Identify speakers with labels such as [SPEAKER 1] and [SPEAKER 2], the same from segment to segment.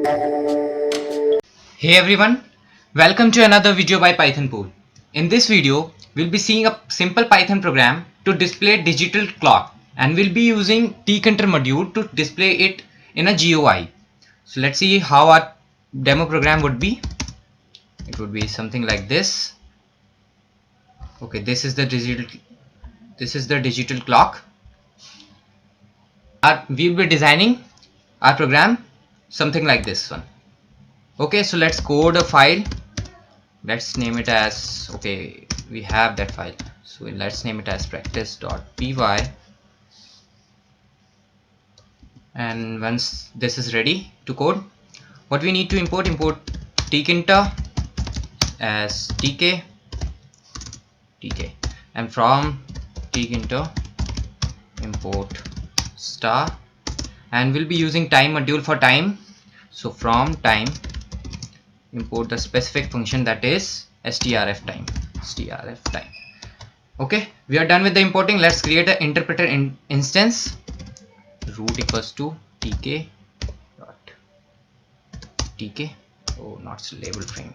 [SPEAKER 1] Hey everyone, welcome to another video by Python Pool. In this video, we'll be seeing a simple Python program to display digital clock, and we'll be using Tkinter module to display it in a GUI. So let's see how our demo program would be. It would be something like this. Okay, this is the digital clock. We'll be designing our program something like this one. Okay, so let's code a file. Let's name it as, okay, we have that file, so let's name it as practice.py. And once this is ready to code, what we need to import tkinter as tk, and from tkinter import star, and we'll be using time module for time. So from time import the specific function, that is strf time. Okay, we are done with the importing. Let's create an interpreter instance. Root equals to tk dot tk, oh, not label frame,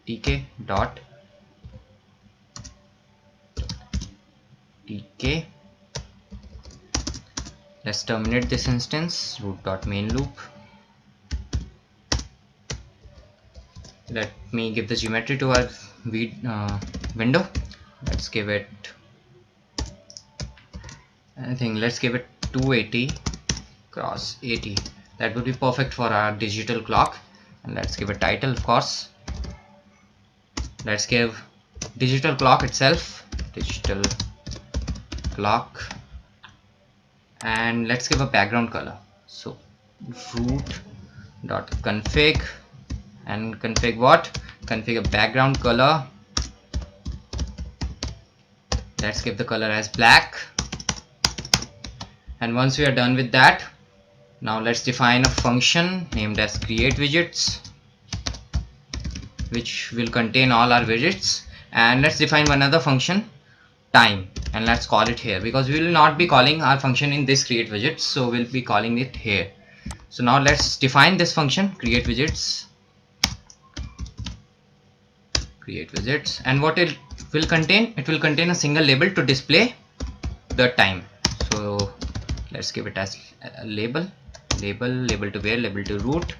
[SPEAKER 1] tk dot tk. Let's terminate this instance. Root dot main loop. Let me give the geometry to our window. Let's give it anything. Let's give it 280 cross 80. That would be perfect for our digital clock. And let's give a title, of course. Let's give digital clock itself, digital clock, and let's give a background color. So root dot config, and config what? Config a background color. Let's give the color as black. And once we are done with that, now let's define a function named as create widgets, which will contain all our widgets. And let's define one other function, time, and let's call it here, because we will not be calling our function in this create widgets, so we'll be calling it here. So now let's define this function, create widgets, and what it will contain? It will contain a single label to display the time. So let's give it as a label to where, label to root,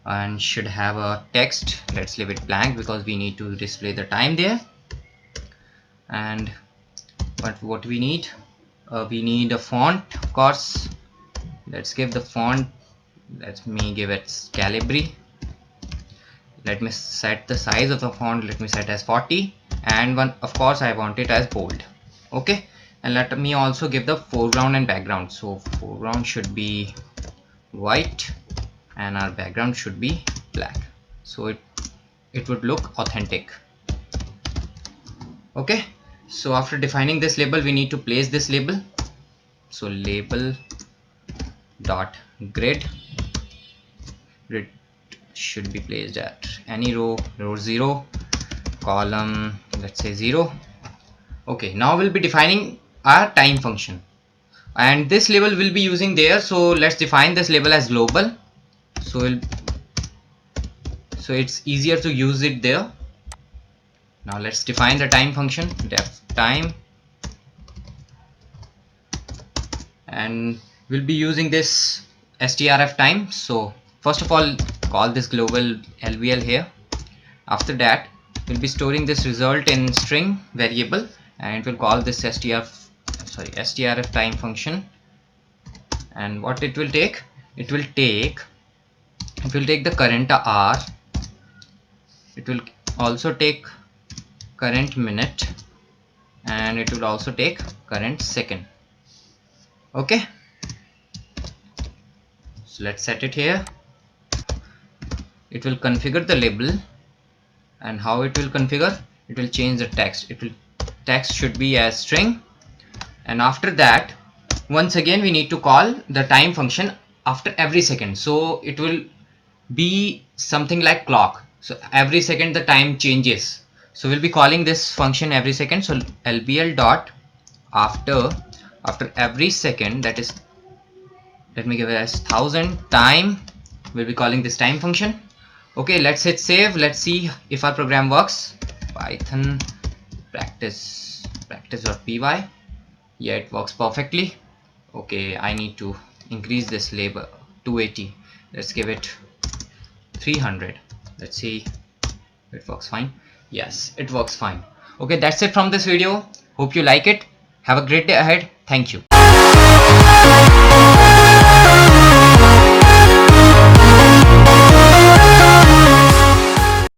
[SPEAKER 1] and should have a text. Let's leave it blank because we need to display the time there. And what we need, we need a font, of course. Let's give the font, let me give it Calibri. Let me set the size of the font, let me set as 40, and of course I want it as bold. Okay, and let me also give the foreground and background. So foreground should be white and our background should be black, so it would look authentic. Okay, so after defining this label, we need to place this label. So label dot grid should be placed at any row 0, column, let's say 0. Okay, now we'll be defining our time function, and this label will be using there. So let's define this label as global, so it's easier to use it there. Now let's define the time function, def time, and we'll be using this strf time. So first of all, call this global lvl here. After that, we'll be storing this result in string variable, and it will call this strf time function. And what it will take? It will take the current hour. It will also take current minute, and it will also take current second. Okay, so let's set it here. It will configure the label, and how it will configure? It will change the text. Text should be as string, and after that, once again we need to call the time function after every second. So it will be something like clock. So every second the time changes. So we'll be calling this function every second. So lbl dot after every second, that is, let me give it as 1000 time we'll be calling this time function. Okay, let's hit save. Let's see if our program works. Python practice.py. Yeah, it works perfectly. Okay, I need to increase this label 280. Let's give it 300. Let's see if it works fine. Yes, it works fine. Okay, that's it from this video. Hope you like it. Have a great day ahead. Thank you.